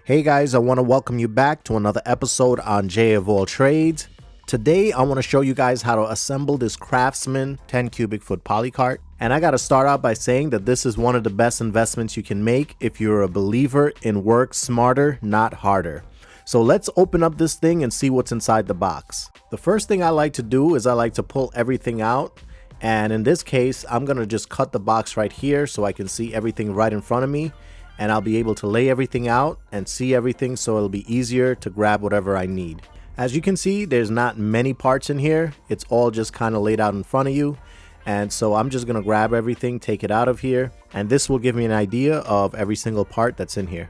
Hey guys, I want to welcome you back to another episode on J of All Trades. Today I want to show you guys how to assemble this Craftsman 10 cubic foot polycart. And I got to start out by saying that this is one of the best investments you can make if you're a believer in work smarter, not harder. So let's open up this thing and see what's inside the box. The first thing I like to do is I like to pull everything out. And in this case, I'm going to just cut the box right here so I can see everything right in front of me. And I'll be able to lay everything out and see everything, so it'll be easier to grab whatever I need. As you can see, there's not many parts in here. It's all just kind of laid out in front of you. And so I'm just going to grab everything, take it out of here, and this will give me an idea of every single part that's in here.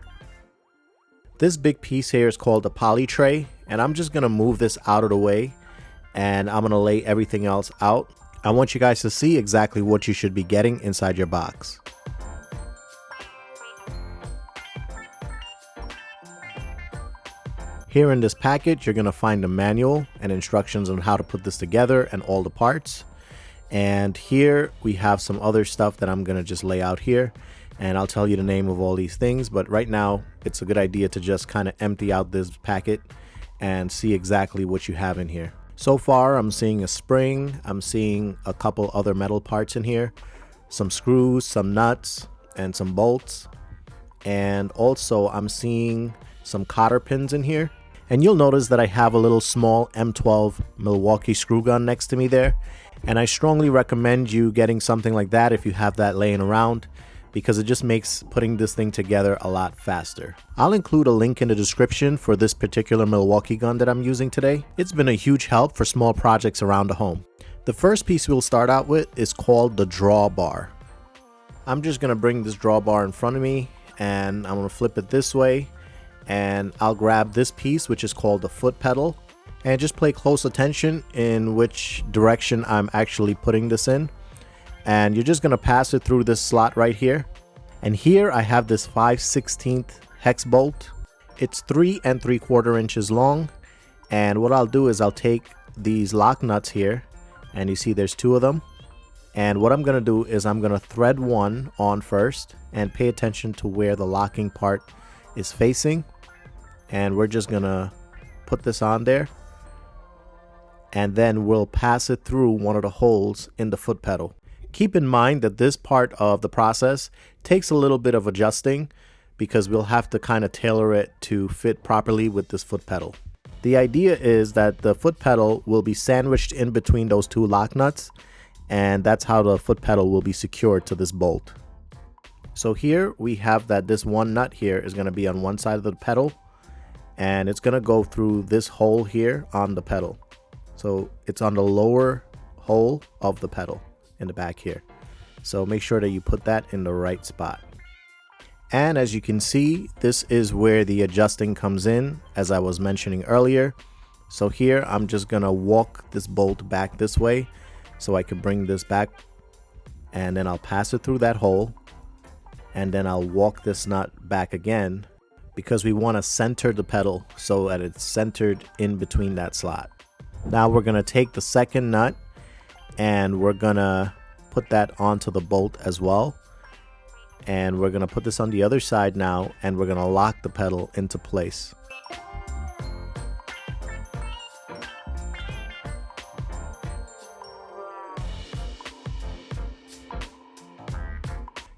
This big piece here is called the poly tray, and I'm just going to move this out of the way, and I'm going to lay everything else out. I want you guys to see exactly what you should be getting inside your box. Here in this package, you're going to find a manual and instructions on how to put this together and all the parts. And here we have some other stuff that I'm going to just lay out here. And I'll tell you the name of all these things. But right now, it's a good idea to just kind of empty out this packet and see exactly what you have in here. So far, I'm seeing a spring. I'm seeing a couple other metal parts in here. Some screws, some nuts, and some bolts. And also, I'm seeing some cotter pins in here. And you'll notice that I have a little small M12 Milwaukee screw gun next to me there. And I strongly recommend you getting something like that if you have that laying around, because it just makes putting this thing together a lot faster. I'll include a link in the description for this particular Milwaukee gun that I'm using today. It's been a huge help for small projects around the home. The first piece we'll start out with is called the drawbar. I'm just going to bring this drawbar in front of me and I'm going to flip it this way. And I'll grab this piece, which is called the foot pedal, and just pay close attention in which direction I'm actually putting this in. And you're just going to pass it through this slot right here. And here I have this 5/16 hex bolt. It's 3 3/4 inches long. And what I'll do is I'll take these lock nuts here, and you see there's 2 of them. And what I'm going to do is I'm going to thread one on first and pay attention to where the locking part is facing. And we're just gonna put this on there, and then we'll pass it through one of the holes in the foot pedal. Keep in mind that this part of the process takes a little bit of adjusting, because we'll have to kind of tailor it to fit properly with this foot pedal. The idea is that the foot pedal will be sandwiched in between those 2 lock nuts, and that's how the foot pedal will be secured to this bolt. So here we have that this one nut here is going to be on one side of the pedal, and it's going to go through this hole here on the pedal. So it's on the lower hole of the pedal in the back here. So make sure that you put that in the right spot. And as you can see, this is where the adjusting comes in, as I was mentioning earlier. So here I'm just going to walk this bolt back this way so I can bring this back, and then I'll pass it through that hole. And then I'll walk this nut back again, because we want to center the pedal so that it's centered in between that slot. Now we're going to take the second nut and we're going to put that onto the bolt as well. And we're going to put this on the other side now, and we're going to lock the pedal into place.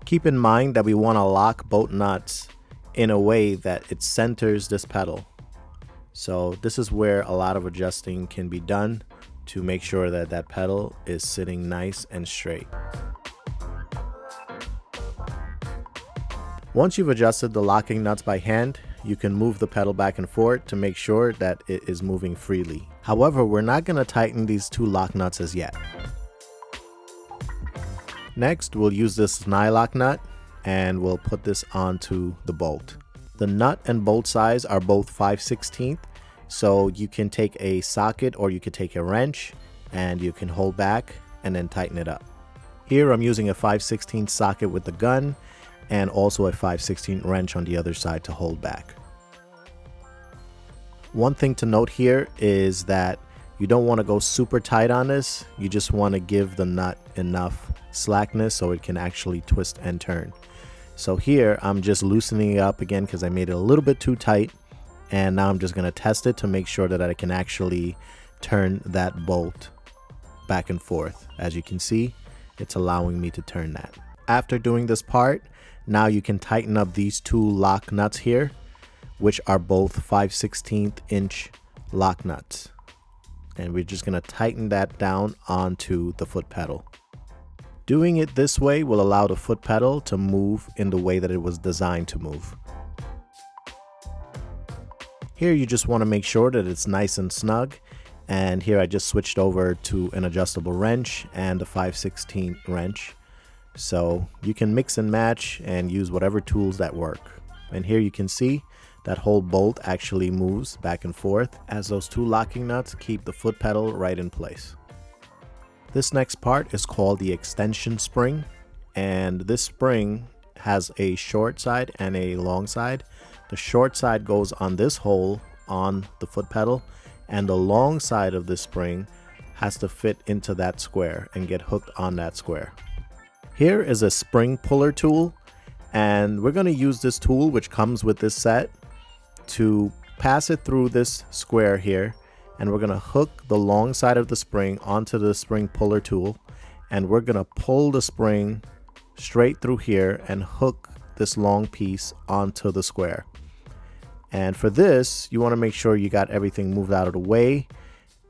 Keep in mind that we want to lock both nuts in a way that it centers this pedal. So this is where a lot of adjusting can be done to make sure that that pedal is sitting nice and straight. Once you've adjusted the locking nuts by hand, you can move the pedal back and forth to make sure that it is moving freely. However, we're not going to tighten these 2 lock nuts as yet. Next, we'll use this nylock nut, and we'll put this onto the bolt. The nut and bolt size are both 5/16, so you can take a socket or you can take a wrench and you can hold back and then tighten it up. Here I'm using a 5/16 socket with the gun and also a 5/16 wrench on the other side to hold back. One thing to note here is that you don't want to go super tight on this. You just want to give the nut enough slackness so it can actually twist and turn. So here I'm just loosening it up again because I made it a little bit too tight, and now I'm just going to test it to make sure that I can actually turn that bolt back and forth. As you can see, it's allowing me to turn that. After doing this part, now you can tighten up these two lock nuts here, which are both 5/16 inch lock nuts. And we're just going to tighten that down onto the foot pedal. Doing it this way will allow the foot pedal to move in the way that it was designed to move. Here you just want to make sure that it's nice and snug, and here I just switched over to an adjustable wrench and a 5/16 wrench. So you can mix and match and use whatever tools that work. And here you can see that whole bolt actually moves back and forth as those two locking nuts keep the foot pedal right in place. This next part is called the extension spring, and this spring has a short side and a long side. The short side goes on this hole on the foot pedal, and the long side of this spring has to fit into that square and get hooked on that square. Here is a spring puller tool, and we're going to use this tool, which comes with this set, to pass it through this square here, and we're going to hook the long side of the spring onto the spring puller tool, and we're going to pull the spring straight through here and hook this long piece onto the square. And for this, you want to make sure you got everything moved out of the way,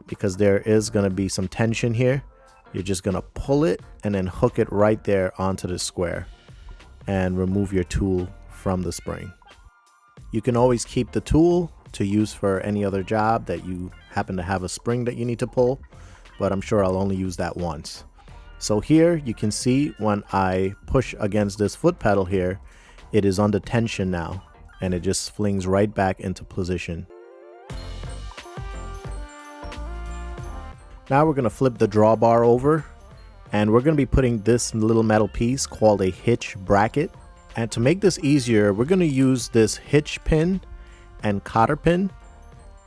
because there is going to be some tension here. You're just going to pull it and then hook it right there onto the square and remove your tool from the spring. You can always keep the tool to use for any other job that you happen to have a spring that you need to pull, but I'm sure I'll only use that once. So here you can see when I push against this foot pedal here, it is under tension now, and it just flings right back into position. Now we're going to flip the drawbar over, and we're going to be putting this little metal piece called a hitch bracket. And to make this easier, we're going to use this hitch pin and cotter pin,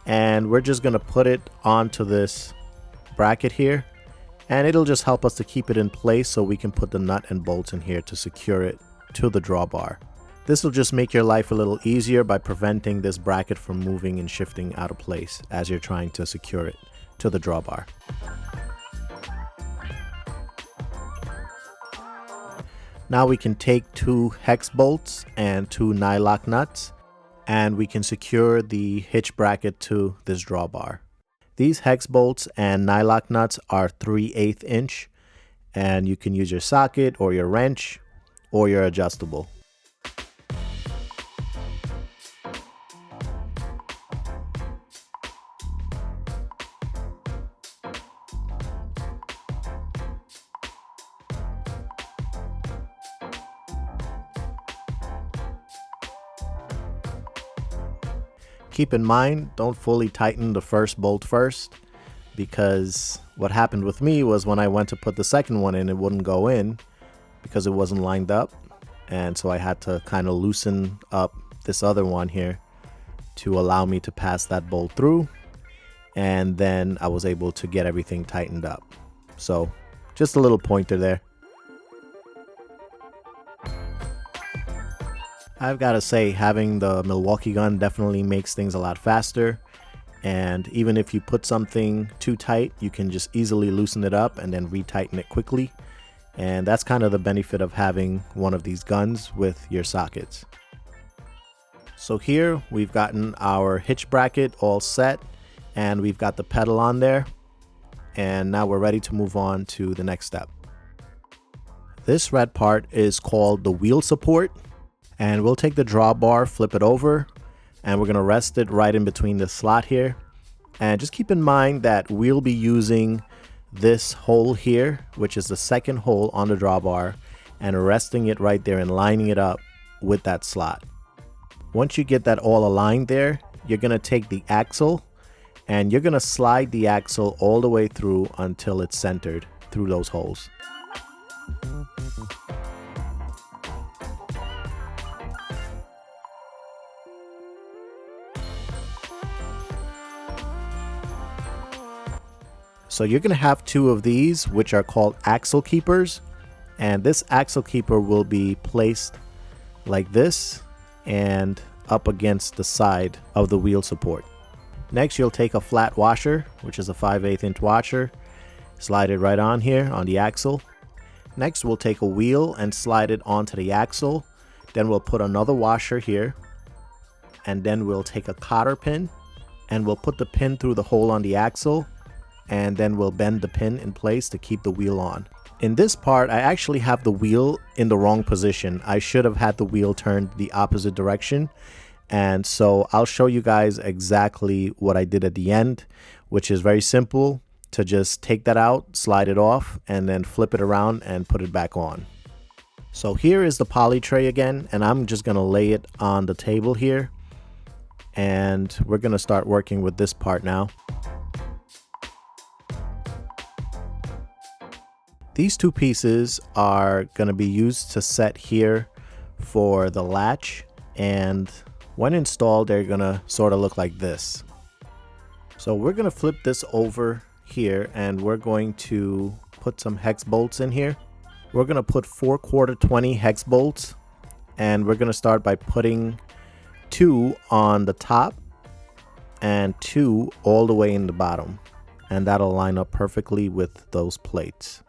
and we're just going to put it onto this bracket here, and it'll just help us to keep it in place so we can put the nut and bolts in here to secure it to the drawbar. This will just make your life a little easier by preventing this bracket from moving and shifting out of place as you're trying to secure it to the drawbar. Now we can take two hex bolts and two nylock nuts, and we can secure the hitch bracket to this drawbar. These hex bolts and nylock nuts are 3/8 inch, and you can use your socket or your wrench or your adjustable. Keep in mind, don't fully tighten the first bolt first, because what happened with me was when I went to put the second one in, it wouldn't go in because it wasn't lined up, and so I had to kind of loosen up this other one here to allow me to pass that bolt through, and then I was able to get everything tightened up. So just a little pointer there. I've got to say, having the Milwaukee gun definitely makes things a lot faster, and even if you put something too tight, you can just easily loosen it up and then retighten it quickly. And that's kind of the benefit of having one of these guns with your sockets. So here we've gotten our hitch bracket all set, and we've got the pedal on there, and now we're ready to move on to the next step. This red part is called the wheel support. And we'll take the drawbar, flip it over, and we're going to rest it right in between the slot here. And just keep in mind that we'll be using this hole here, which is the second hole on the drawbar, and resting it right there and lining it up with that slot. Once you get that all aligned there, you're going to take the axle and you're going to slide the axle all the way through until it's centered through those holes. So you're going to have two of these, which are called axle keepers, and this axle keeper will be placed like this and up against the side of the wheel support. Next, you'll take a flat washer, which is a 5/8 inch washer, slide it right on here on the axle. Next, we'll take a wheel and slide it onto the axle. Then we'll put another washer here, and then we'll take a cotter pin and we'll put the pin through the hole on the axle, and then we'll bend the pin in place to keep the wheel on. In this part, I actually have the wheel in the wrong position. I should have had the wheel turned the opposite direction. And so I'll show you guys exactly what I did at the end, which is very simple to just take that out, slide it off, and then flip it around and put it back on. So here is the poly tray again, and I'm just gonna lay it on the table here. And we're gonna start working with this part now. These two pieces are going to be used to set here for the latch, and when installed they're going to sort of look like this. So we're going to flip this over here and we're going to put some hex bolts in here. We're going to put 4/4 20 hex bolts, and we're going to start by putting 2 on the top and 2 all the way in the bottom, and that'll line up perfectly with those plates.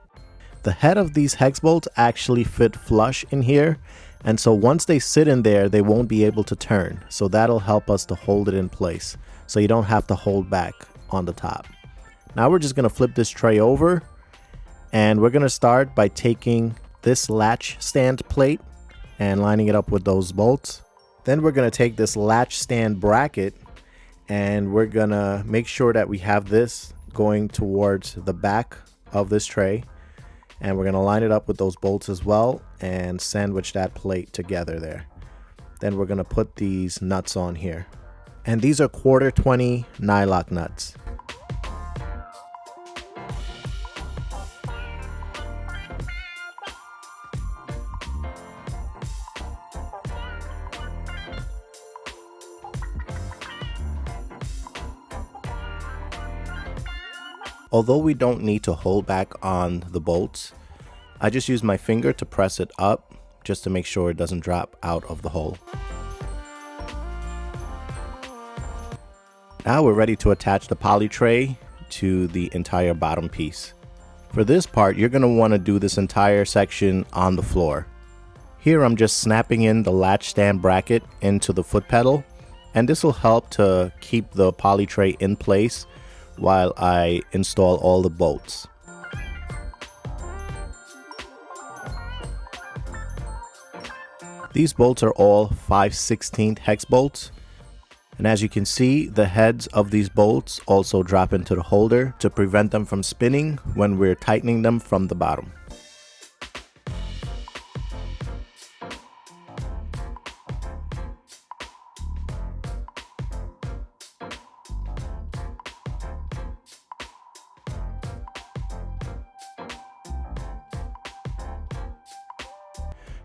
The head of these hex bolts actually fit flush in here, and so once they sit in there they won't be able to turn, so that'll help us to hold it in place so you don't have to hold back on the top. Now we're just going to flip this tray over, and we're going to start by taking this latch stand plate and lining it up with those bolts. Then we're going to take this latch stand bracket and we're going to make sure that we have this going towards the back of this tray. And we're going to line it up with those bolts as well and sandwich that plate together there. Then we're going to put these nuts on here. And these are 1/4 20 nylock nuts. Although we don't need to hold back on the bolts, I just use my finger to press it up just to make sure it doesn't drop out of the hole. Now we're ready to attach the poly tray to the entire bottom piece. For this part, you're going to want to do this entire section on the floor. Here I'm just snapping in the latch stand bracket into the foot pedal, and this will help to keep the poly tray in place while I install all the bolts. These bolts are all 5/16 hex bolts, and as you can see, the heads of these bolts also drop into the holder to prevent them from spinning when we're tightening them from the bottom.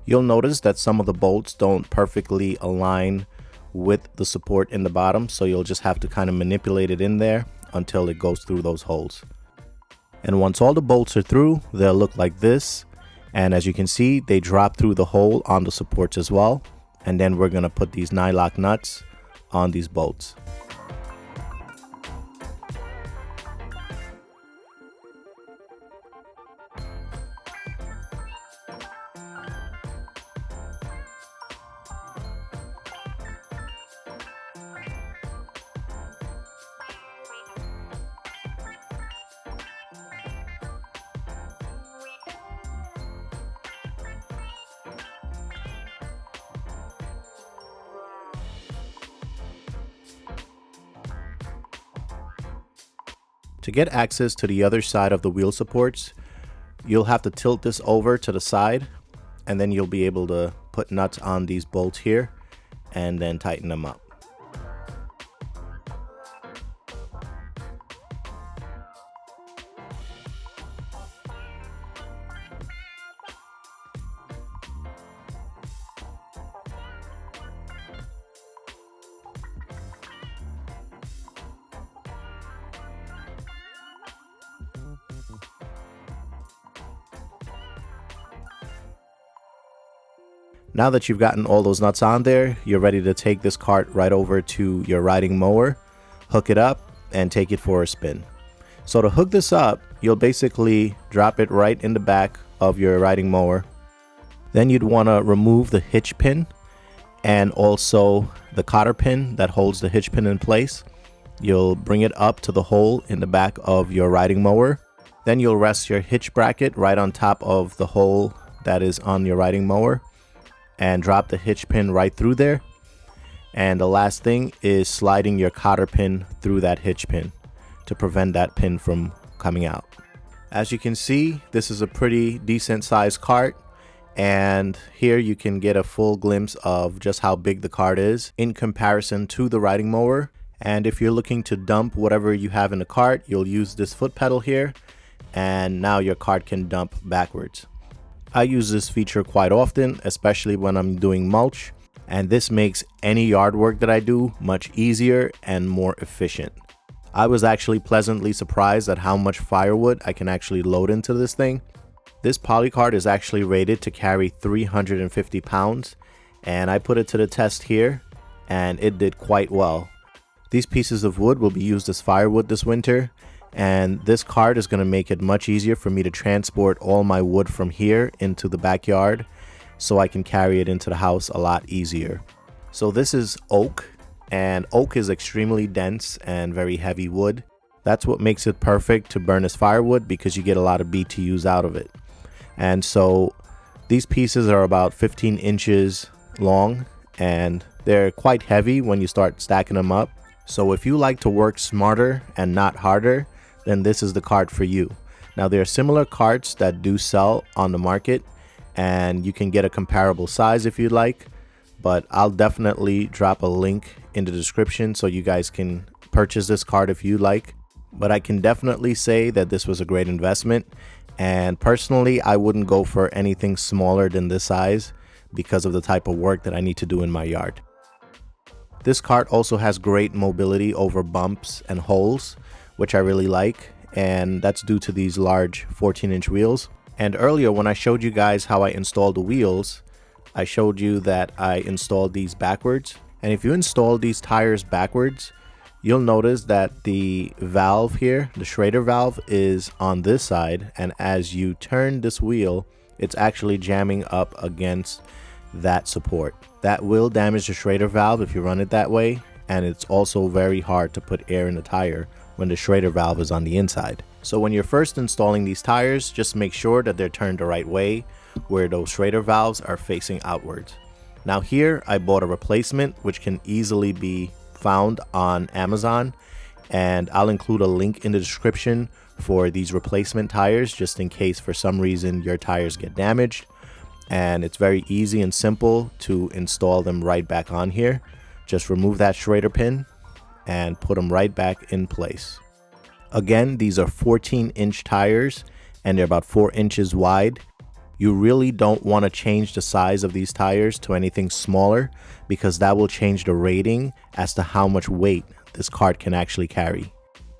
You'll notice that some of the bolts don't perfectly align with the support in the bottom, so you'll just have to kind of manipulate it in there until it goes through those holes. And once all the bolts are through, they'll look like this, and as you can see, they drop through the hole on the supports as well. And then we're going to put these nylock nuts on these bolts. To get access to the other side of the wheel supports, you'll have to tilt this over to the side, and then you'll be able to put nuts on these bolts here and then tighten them up. Now that you've gotten all those nuts on there, you're ready to take this cart right over to your riding mower, hook it up, and take it for a spin. So to hook this up, you'll basically drop it right in the back of your riding mower. Then you'd want to remove the hitch pin and also the cotter pin that holds the hitch pin in place. You'll bring it up to the hole in the back of your riding mower. Then you'll rest your hitch bracket right on top of the hole that is on your riding mower and drop the hitch pin right through there. And the last thing is sliding your cotter pin through that hitch pin to prevent that pin from coming out. As you can see, this is a pretty decent sized cart, and here you can get a full glimpse of just how big the cart is in comparison to the riding mower. And if you're looking to dump whatever you have in the cart, you'll use this foot pedal here, and now your cart can dump backwards. I use this feature quite often, especially when I'm doing mulch, and this makes any yard work that I do much easier and more efficient. I was actually pleasantly surprised at how much firewood I can actually load into this thing. This poly cart is actually rated to carry 350 pounds, and I put it to the test here, and it did quite well. These pieces of wood will be used as firewood this winter, and this cart is going to make it much easier for me to transport all my wood from here into the backyard, so I can carry it into the house a lot easier. So this is oak, and oak is extremely dense and very heavy wood. That's what makes it perfect to burn as firewood, because you get a lot of BTUs out of it. And so these pieces are about 15 inches long, and they're quite heavy when you start stacking them up. So if you like to work smarter and not harder, then this is the cart for you. Now there are similar carts that do sell on the market, and you can get a comparable size if you'd like, but I'll definitely drop a link in the description so you guys can purchase this cart if you like. But I can definitely say that this was a great investment, and personally I wouldn't go for anything smaller than this size because of the type of work that I need to do in my yard. This cart also has great mobility over bumps and holes, which I really like, and that's due to these large 14-inch wheels. And earlier when I showed you guys how I installed the wheels, I showed you that I installed these backwards. And if you install these tires backwards, you'll notice that the valve here, the Schrader valve, is on this side, and as you turn this wheel, it's actually jamming up against that support. That will damage the Schrader valve if you run it that way, and it's also very hard to put air in the tire when the Schrader valve is on the inside. So when you're first installing these tires, just make sure that they're turned the right way, where those Schrader valves are facing outwards. Now here I bought a replacement which can easily be found on Amazon, and I'll include a link in the description for these replacement tires just in case for some reason your tires get damaged. And it's very easy and simple to install them right back on here. Just remove that Schrader pin and put them right back in place. Again, these are 14-inch tires and they're about 4 inches wide. You really don't want to change the size of these tires to anything smaller, because that will change the rating as to how much weight this cart can actually carry.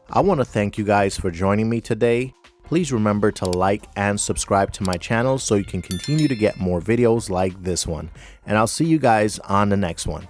I want to thank you guys for joining me today. Please remember to like and subscribe to my channel so you can continue to get more videos like this one. And I'll see you guys on the next one.